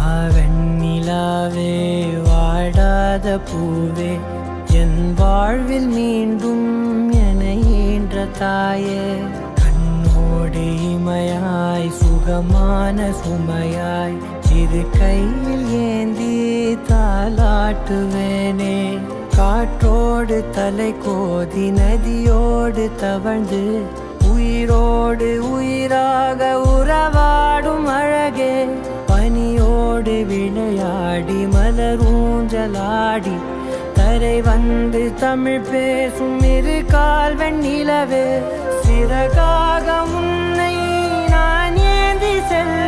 வாவெண்ணிலாவே வாடாத பூவே என் வாழ்வில் மீண்டும் என ஈன்ற தாயே கண்ணோடு இமையாய் சுகமான சுமையாய் இரு கையில் ஏந்தி தாலாட்டுவேனே காற்றோடு தலை கோதி நதியோடு தவழ்ந்து உயிரோடு உயிராக உறவாடும் அழகே பனியோடு விளையாடி மலரூஞ்சலாடி தரை வந்து தமிழ் பேசும் இரு கால் வெண்ணிலவே சிறகாக உன்னை நான் ஏந்தி செல்ல